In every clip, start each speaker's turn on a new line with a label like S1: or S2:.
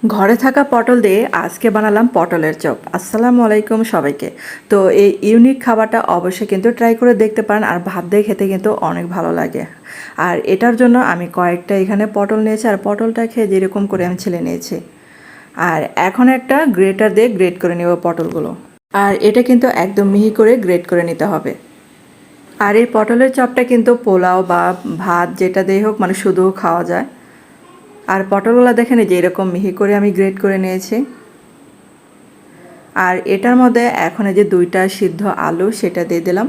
S1: ঘরে থাকা পটল দিয়ে আজকে বানালাম পটলের চপ। আসসালামু আলাইকুম সবাইকে। তো এই ইউনিক খাবারটা অবশ্যই কিন্তু ট্রাই করে দেখতে পারেন, আর ভাত দিয়ে খেতে কিন্তু অনেক ভালো লাগে। আর এটার জন্য আমি কয়েকটা এখানে পটল নিয়েছি, আর পটলটা খেয়ে যেরকম করে আমি ছিলে নিয়েছি। আর এখন একটা গ্রেটার দিয়ে গ্রেট করে নেব পটলগুলো। আর এটা কিন্তু একদম মিহি করে গ্রেট করে নিতে হবে। আর এই পটলের চপটা কিন্তু পোলাও বা ভাত যেটা দিয়ে হোক মানে শুধুও খাওয়া যায়। আর পটলগুলো দেখেন যে এরকম মিহি করে আমি গ্রেট করে নিয়েছি। আর এটার মধ্যে এখন এই যে 2টা সিদ্ধ আলু সেটা দিয়ে দিলাম।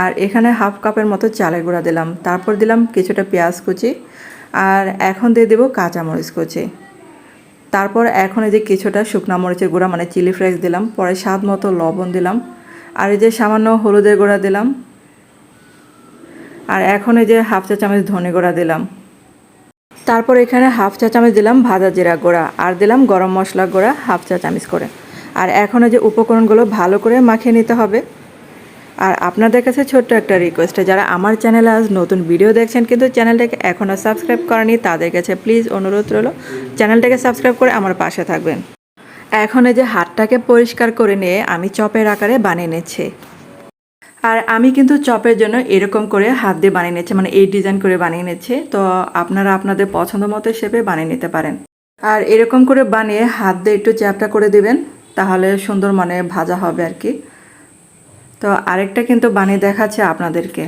S1: আর এখানে হাফ কাপের মতো চালের গুঁড়া দিলাম, তারপর দিলাম কিছুটা পেঁয়াজ কুচি, আর এখন দিয়ে দেবো কাঁচামরিচ কুচি। তারপর এখন এই যে কিছুটা শুকনা মরিচের গুঁড়া মানে চিলি ফ্লেক্স দিলাম, পরে স্বাদ মতো লবণ দিলাম, আর এই যে সামান্য হলুদের গুঁড়া দিলাম, আর এখন এই যে হাফ চা চামচ ধনে গুঁড়া দিলাম। তারপর এখানে হাফ চা চামচ দিলাম ভাজা জিরা গুঁড়া, আর দিলাম গরম মশলা গুঁড়া হাফ চা চামচ করে। আর এখন এই যে উপকরণগুলো ভালো করে মাখিয়ে নিতে হবে। আর আপনাদের কাছে ছোট্ট একটা রিকোয়েস্ট, যারা আমার চ্যানেলে আজ নতুন ভিডিও দেখছেন কিন্তু চ্যানেলটাকে এখনও সাবস্ক্রাইব করেনি, তাদের কাছে প্লিজ অনুরোধ রইল চ্যানেলটাকে সাবস্ক্রাইব করে আমার পাশে থাকবেন। এখন এই যে হাতটাকে পরিষ্কার করে নিয়ে আমি চপের আকারে বানিয়ে নিচ্ছি। আর আমি কিন্তু চপের জন্য এরকম করে হাত দিয়ে বানিয়ে নিচ্ছি, মানে এই ডিজাইন করে বানিয়ে নিচ্ছি। তো আপনারা আপনাদের পছন্দ মতো শেপে বানিয়ে নিতে পারেন। আর এরকম করে বানিয়ে হাত দিয়ে একটু চ্যাপটা করে দিবেন, তাহলে সুন্দর মানে ভাজা হবে আর কি। তো আরেকটা কিন্তু বানিয়ে দেখাচ্ছে আপনাদেরকে।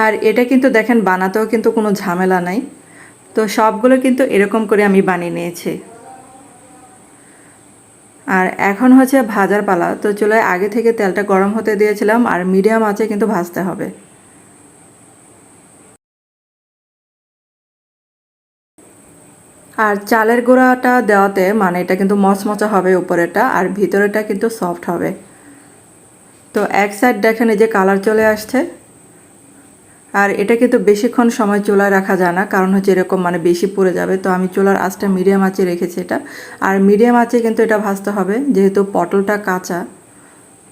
S1: আর এটা কিন্তু দেখেন বানাতেও কিন্তু কোনো ঝামেলা নাই। তো সবগুলো কিন্তু এরকম করে আমি বানিয়ে নিয়েছি। আর এখন হচ্ছে ভাজার পালা। তো চুলায় আগে থেকে তেলটা গরম হতে দিয়েছিলাম, আর মিডিয়াম আঁচে কিন্তু ভাজতে হবে। আর চালের গুঁড়াটা দেওয়াতে মানে এটা কিন্তু মচমচা হবে উপরেরটা, আর ভিতরেটা কিন্তু সফট হবে। তো এক সাইড দেখেন এই যে কালার চলে আসছে। আর এটা কিন্তু বেশিক্ষণ সময় চুলায় রাখা যায় না, কারণ হচ্ছে এরকম মানে বেশি পুড়ে যাবে। তো আমি চুলার আঁচটা মিডিয়াম আঁচে রেখেছি এটা। আর মিডিয়াম আঁচে কিন্তু এটা ভাজতে হবে, যেহেতু পটলটা কাঁচা,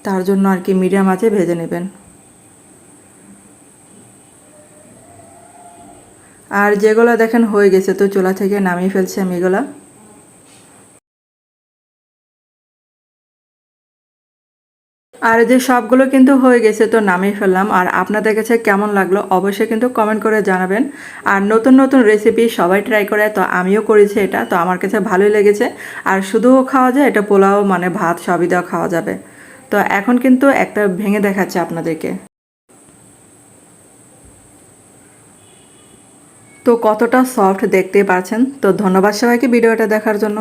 S1: তার জন্য আর কি মিডিয়াম আঁচে ভেজে নেবেন। আর যেগুলো দেখেন হয়ে গেছে তো চুলা থেকে নামিয়ে ফেলছি আমি এগুলা। আর যে সবগুলো কিন্তু হয়ে গেছে তো নামিয়ে ফেললাম। আর আপনাদের কাছে কেমন লাগলো অবশ্যই কিন্তু কমেন্ট করে জানাবেন। আর নতুন নতুন রেসিপি সবাই ট্রাই করে, তো আমিও করেছি এটা, তো আমার কাছে ভালোই লেগেছে। আর শুধুও খাওয়া যায়, এটা পোলাও মানে ভাত সবই দেওয়া খাওয়া যাবে। তো এখন কিন্তু একটা ভেঙে দেখাচ্ছে আপনাদেরকে। তো কতটা সফট দেখতেই পারছেন। তো ধন্যবাদ সবাইকে ভিডিওটা দেখার জন্য।